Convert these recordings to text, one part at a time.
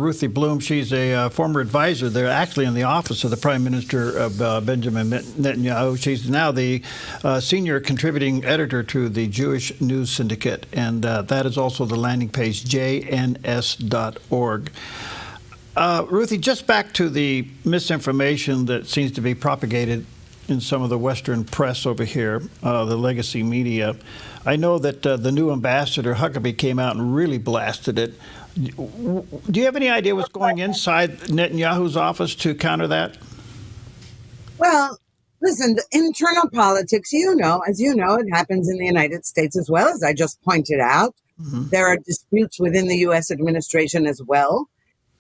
Ruthie Blum. She's a former advisor there, actually in the office of the Prime Minister of Benjamin Netanyahu. She's now the senior contributing editor to the Jewish News Syndicate, and that is also the landing page, jns.org. Ruthie, just back to the misinformation that seems to be propagated in some of the Western press over here, the legacy media. I know that the new ambassador, Huckabee, came out and really blasted it. Do you have any idea what's going inside Netanyahu's office to counter that? Well, listen, the internal politics, as you know, it happens in the United States as well, as I just pointed out. Mm-hmm. There are disputes within the U.S. administration as well.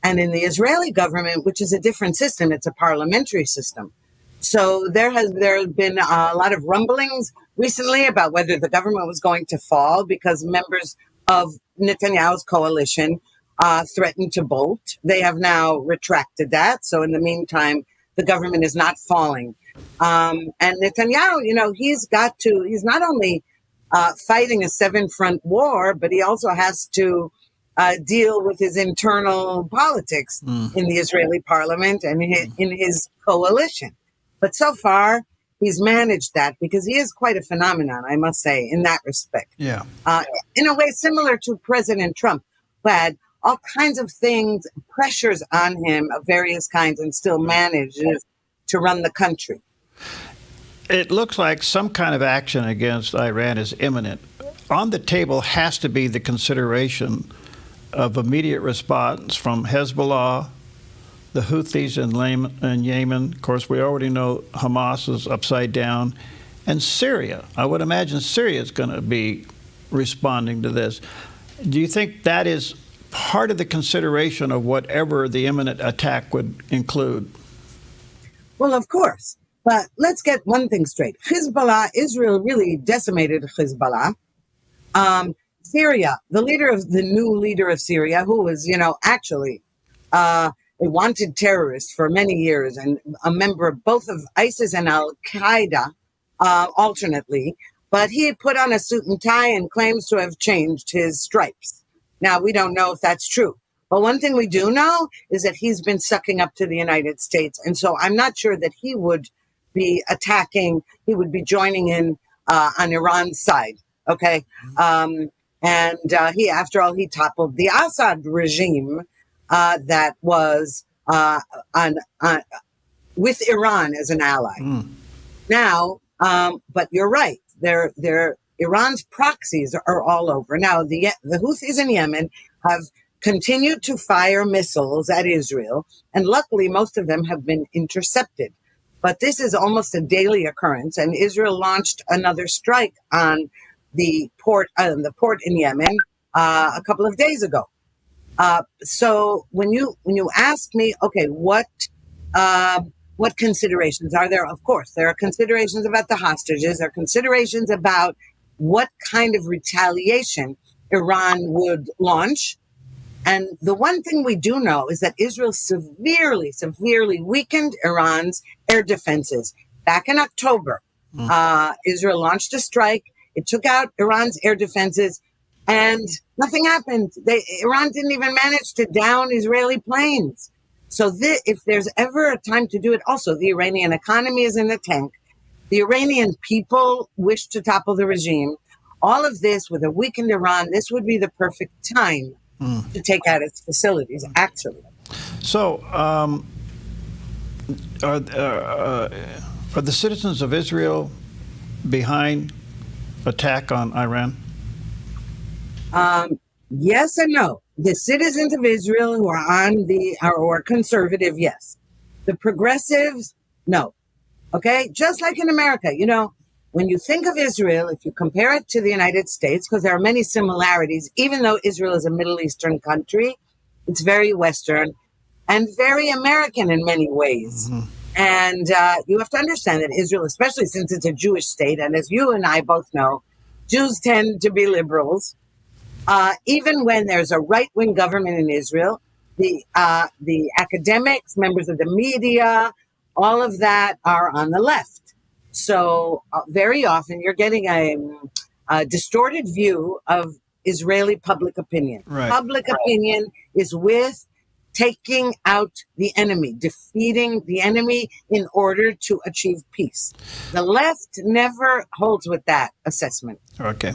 And in the Israeli government, which is a different system, it's a parliamentary system. So there has been a lot of rumblings recently about whether the government was going to fall because members of Netanyahu's coalition threatened to bolt. They have now retracted that. So in the meantime, the government is not falling. And Netanyahu, he's not only fighting a seven-front war, but he also has to deal with his internal politics in the Israeli parliament and in his coalition. But so far, he's managed that because he is quite a phenomenon, I must say, in that respect. Yeah. In a way similar to President Trump, who had all kinds of things, pressures on him of various kinds, and still manages to run the country. It looks like some kind of action against Iran is imminent. On the table has to be the consideration of immediate response from Hezbollah, the Houthis in Yemen. Of course, we already know Hamas is upside down. And Syria. I would imagine Syria is going to be responding to this. Do you think that is part of the consideration of whatever the imminent attack would include? Well, of course. But let's get one thing straight. Hezbollah, Israel really decimated Hezbollah. Syria, the new leader of Syria, who was, actually a wanted terrorist for many years and a member of both of ISIS and Al-Qaeda, alternately, but he put on a suit and tie and claims to have changed his stripes. Now, we don't know if that's true. But one thing we do know is that he's been sucking up to the United States. And so I'm not sure that he would be joining in on Iran's side. Okay. After all, he toppled the Assad regime that was with Iran as an ally. Now, but you're right. Iran's proxies are all over. Now, the Houthis in Yemen have continued to fire missiles at Israel, and luckily most of them have been intercepted. But this is almost a daily occurrence, and Israel launched another strike on the port in Yemen a couple of days ago. So when you ask me, okay, what considerations are there? Of course, there are considerations about the hostages. There are considerations about what kind of retaliation Iran would launch. And the one thing we do know is that Israel severely, severely weakened Iran's air defenses. Back in October, Israel launched a strike. It took out Iran's air defenses, and nothing happened. Iran didn't even manage to down Israeli planes. So if there's ever a time to do it, also the Iranian economy is in the tank. The Iranian people wish to topple the regime. All of this with a weakened Iran, this would be the perfect time to take out its facilities, actually. So are the citizens of Israel behind attack on Iran? Yes and no. The citizens of Israel who are conservative, yes. The progressives, no. Okay? Just like in America, when you think of Israel, if you compare it to the United States, because there are many similarities, even though Israel is a Middle Eastern country, it's very Western and very American in many ways. Mm-hmm. And you have to understand that Israel, especially since it's a Jewish state, and as you and I both know, Jews tend to be liberals. Even when there's a right-wing government in Israel, the academics, members of the media, all of that are on the left. So very often you're getting a distorted view of Israeli public opinion. Right. Public opinion is with taking out the enemy, defeating the enemy in order to achieve peace. The left never holds with that assessment. Okay.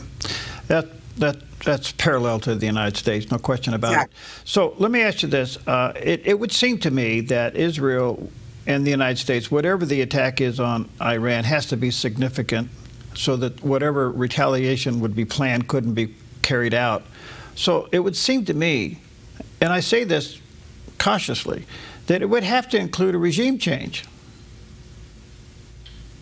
That's parallel to the United States, no question about Exactly. it. So let me ask you this. It would seem to me that Israel and the United States, whatever the attack is on Iran, has to be significant so that whatever retaliation would be planned couldn't be carried out. So it would seem to me, and I say this cautiously, that it would have to include a regime change.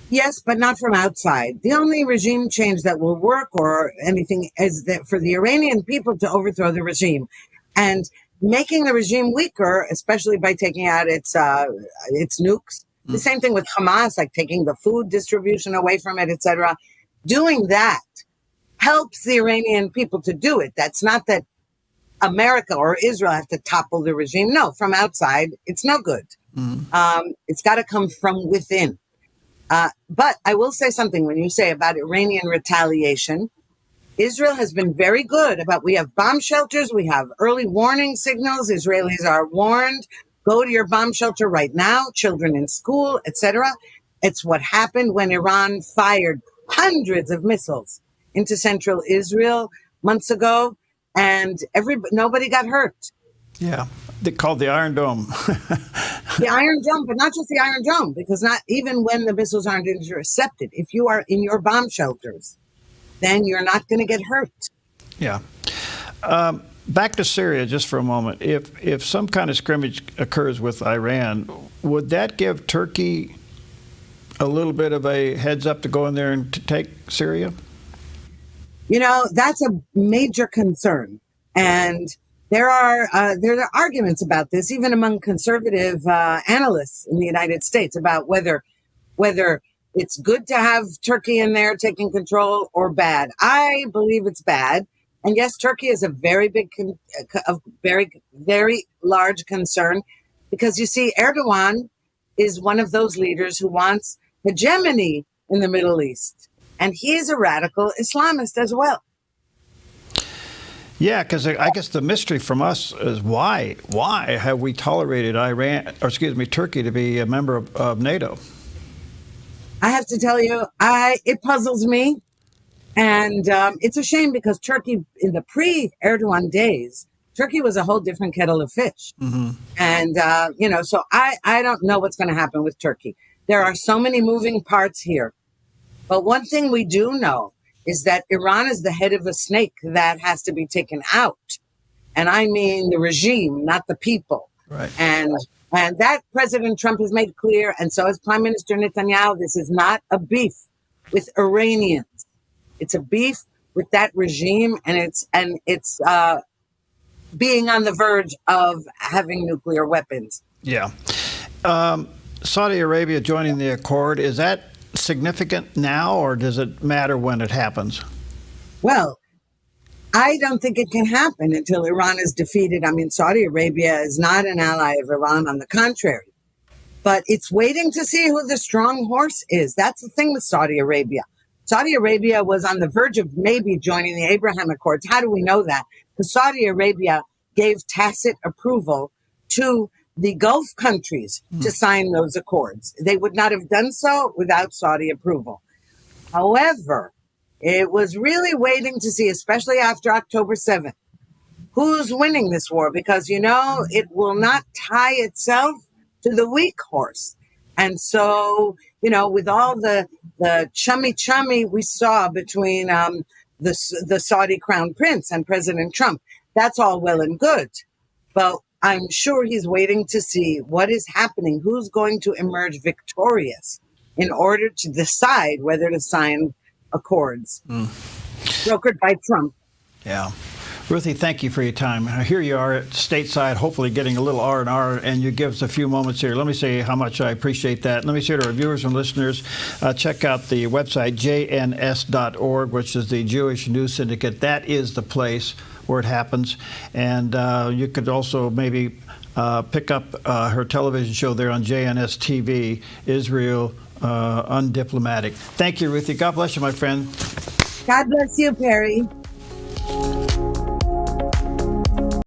Yes, but not from outside. The only regime change that will work or anything is that for the Iranian people to overthrow the regime, and making the regime weaker, especially by taking out its nukes. The same thing with Hamas, like taking the food distribution away from it, etc. Doing that helps the Iranian people to do it. That's not that America or Israel have to topple the regime. No, from outside, it's no good. It's got to come from within. But I will say something when you say about Iranian retaliation. Israel has been very good about, we have bomb shelters, we have early warning signals. Israelis are warned, go to your bomb shelter right now, children in school, etc. It's what happened when Iran fired hundreds of missiles into central Israel months ago, and nobody got hurt. Yeah, they called the Iron Dome. The Iron Dome, but not just the Iron Dome, because not even when the missiles aren't intercepted, if you are in your bomb shelters, then you're not going to get hurt. Yeah. Back to Syria just for a moment. If some kind of scrimmage occurs with Iran, would that give Turkey a little bit of a heads up to go in there and to take Syria? You know, that's a major concern. And there are arguments about this, even among conservative analysts in the United States, about whether it's good to have Turkey in there taking control or bad. I believe it's bad. And yes, Turkey is a very big, very large concern, because you see, Erdogan is one of those leaders who wants hegemony in the Middle East. And he is a radical Islamist as well. Yeah, because I guess the mystery from us is why have we tolerated Turkey to be a member of NATO? I have to tell you, it puzzles me. And it's a shame, because Turkey, in the pre-Erdogan days, Turkey was a whole different kettle of fish. Mm-hmm. And, so I don't know what's going to happen with Turkey. There are so many moving parts here. But one thing we do know is that Iran is the head of a snake that has to be taken out. And I mean the regime, not the people. Right. And that President Trump has made clear, and so has Prime Minister Netanyahu, this is not a beef with Iranians. It's a beef with that regime, and it's being on the verge of having nuclear weapons. Yeah. Saudi Arabia joining the accord, is that significant now, or does it matter when it happens? Well, I don't think it can happen until Iran is defeated. I mean, Saudi Arabia is not an ally of Iran, on the contrary. But it's waiting to see who the strong horse is. That's the thing with Saudi Arabia. Saudi Arabia was on the verge of maybe joining the Abraham Accords. How do we know that? Because Saudi Arabia gave tacit approval to the Gulf countries to sign those accords. They would not have done so without Saudi approval. However, it was really waiting to see, especially after October 7th, who's winning this war, because, it will not tie itself to the weak horse. And so, with all the chummy we saw between the Saudi crown prince and President Trump, that's all well and good. But I'm sure he's waiting to see what is happening, who's going to emerge victorious in order to decide whether to sign accords brokered by Trump. Yeah. Ruthie, thank you for your time. Here you are at stateside, hopefully getting a little R&R, and you give us a few moments here. Let me say how much I appreciate that. Let me say to our viewers and listeners, check out the website, jns.org, which is the Jewish News Syndicate. That is the place where it happens. And you could also maybe pick up her television show there on JNS TV, Israel Undiplomatic. Thank you, Ruthie. God bless you, my friend. God bless you, Perry.